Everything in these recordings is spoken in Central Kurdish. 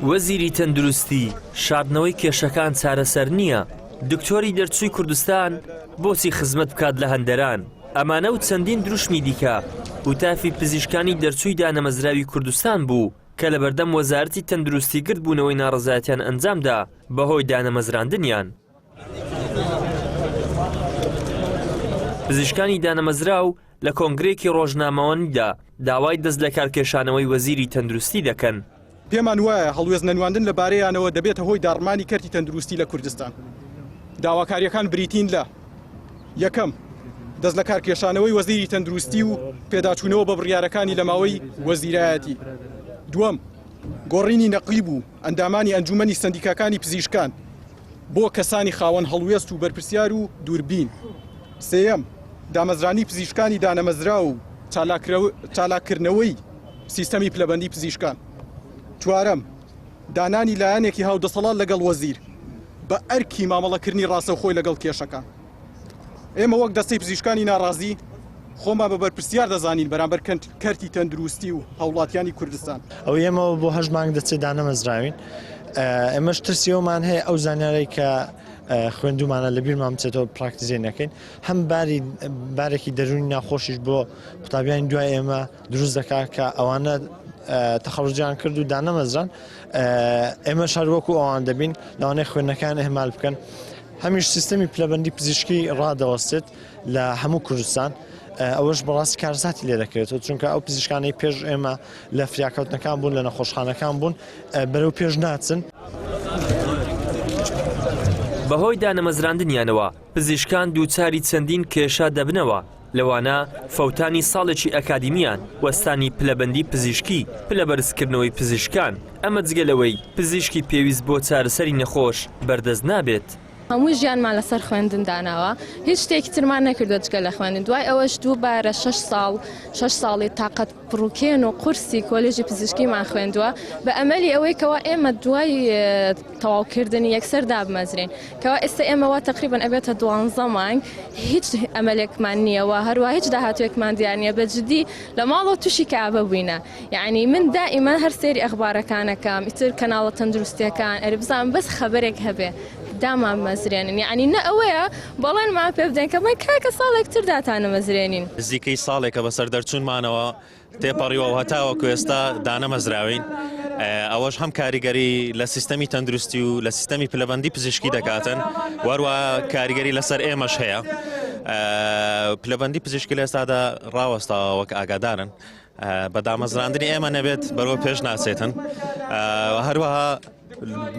وەزیری تەندروستی شاردنەوەی کێشەکان چارەسەر نییە. دکتۆری دەرچووی کوردستان بۆچی خزمەت بکات لە هەندەران؟ ئەمانە و چەندین دروشمی دیکە وتافی پزیشکانی دەرچووی دانەمەزراوی کوردستان بوو کە لە بەردەم وەزارەتی تەندروستی گرت بوونەوەی ناڕەزایەتیان ئەنجامدا بەهۆی دانەمەزراندنیان. پزیشکانی دانەمەزراو لە کۆنگرێکی ڕۆژنامەوەنیدا داوای دەست لە کارکێشانەوەی وەزیری تەندروستی دەکەن. پێمان وایە هەڵوێز نەنواندن لەبارەیانەوە دەبێتە هۆی داڕمانی کەرتی تەندروستی لە کوردستان. داواکاریەکان بریتین لە یەکەم دەست لە کارکێشانەوەی وەزیری تەندروستی و پێداچوونەوە بە بڕیارەکانی لە ماوەی وەزیرایەتی. دووەم گۆڕینی نەقلی بوو ئەندامانی ئەنجومەنی سەندیکاکانی پزیشکان بۆ کەسانی خاوەن هەڵوێست و بەرپرسیار و دووربین. سێەم دامەزرانی پزیشکانی دانەمەزرا و چالاکردنەوەی سیستەمی پلەبەندی پزیشکان. چوارەم دانانی لایەنێکی هاودەسەڵات لەگەڵ وەزیر بە ئەرکی مامەڵەکردنی ڕاستەوخۆی لەگەڵ کێشەکان. ئێمە وەک دەستەی پزیشکانی ناڕازی خۆمان بە بەرپرسیار دەزانین بەرامبەر کەرتی تەندروستی و هەوڵاتیانی کوردستان. ئەو ئێمەوە بۆ 8 مانگ دەچێت دانەمەزراوین. ئێمەش ترسیەوەمان هەیە ئەو زانیارەی کە خوێندومانە لە بیرمان بچێتەوە پراکتیزێ نەکەین. هەم بارێکی دەرونی ناخۆشیش بۆ قوتابیانی دوای ئێمە دروست دەکات کە ئەوانە تەخەڕوجیان کرد و دانەمەزران. ئێمە شاروەکو ئەوان دەبین لەوانەیە خوێندنەکان ئەهمال بکەن. هەمیش سیستەمی پلەبەندی پزیشکی ڕادەوەستێت لە هەموو کوردستان. ئەوەش بەڕاستی کارزاتی لێ دەکرێتەوە چونکە ئەو پزیشکانەی پێش ئێمە لە فریاکەوتنەکان بوون لە نەخۆشخانەکان بوون بەرەو پێش ناچن. بەهۆی دانەمەزراندنیانەوە پزیشکان دووچاری چەندین کێشە دەبنەوە، لەوانە فەوتانی ساڵێکی ئەکادیمیان، وەستانی پلەبەندی پزیشکی، پلەبەرزکردنەوەی پزیشکان. ئەمە جگەلەوەی پزیشکی پێویست بۆ چارەسەری نەخۆش بەردەست نابێت. هەموو ژیانمان لەسەر خوێندن داناوە، هیچ شتێکی ترمان نەکردو جگە لە خوێندن. دوای ئەوەش دووبارە 6 ساڵی تااقەت پڕوکێن و قورسی کۆلێژی پزیشکیمان خوێندووە بە ئەمەلی ئەوەی کەوا ئێمە دوای تەواوکردنی یەکسەر دابمەزرێن کەوا ئێستا ئێمەوە تقریبان ئەبێتە 12 مانگ هیچ ئەمەلێکمان نییەوە، هەروە هیچ داهاتوێکمان دیانە بەجددی لە ماڵەوە تووشی کابە بووینە. یعنی من دائیمەن هەر سێری ئەخبارەکانەکەم ئیتر کەناڵە تەندروستیەکان ئەرێ بزانم بەس خەبەرێک هەبێ دامان مەزرێنین. یعنی نە ئەوەیە بەڵێن ما پێ بدەین کە من کاکە ساڵێکتر داتانە مەزرێنین. نزیکەی ساڵێکە بەسەر دەرچوونمانەوە تێپەڕیوە و هەتاوەکو ئێستا دانەمەزراوین. ئەوەش هەم کاریگەری لە سیستەمی تەندروستی و لە سیستەمی پلەبەندی پزیشکی دەکاتن، وەروە کاریگەری لەسەر ئێمەش هەیە. پلەبەندی پزیشکی لە ئێستادا ڕاوەستاوە وەک ئاگادارن بە دامەزراندنی ئێمە نەبێت بەرەوە پێش ناچێتن. هەروەها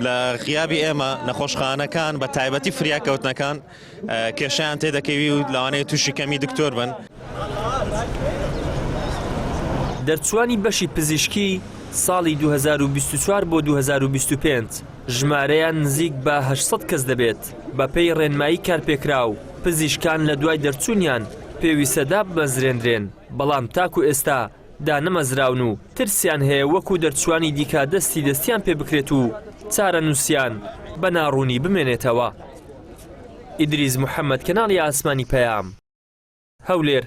لە غیابی ئێمە نەخۆشخانەکان بە تایبەتی فریاکەوتنەکان کێشیان تێدەکەوی و لەوانەیە تووشی کەمی دکتۆر بن. دەرچوانی بەشی پزیشکی ساڵی 2024 بۆ 2025 ژمارەیان نزیک بە 800 کەس دەبێت. بە پێی ڕێنمایی کارپێکراو پزیشکان لە دوای دەرچوونیان پێویستەدا بمەزرێنرێن، بەڵام تاکو ئێستا دانەمەزراون و ترسیان هەیە وەکو دەرچوانی دیکە دەستیان پێ بکرێت و چارە نووسیان بە ناڕوونی بمێنێتەوە. ئیدریس محەممەد، کەناڵی ئاسمانی پەیام، هەولێر.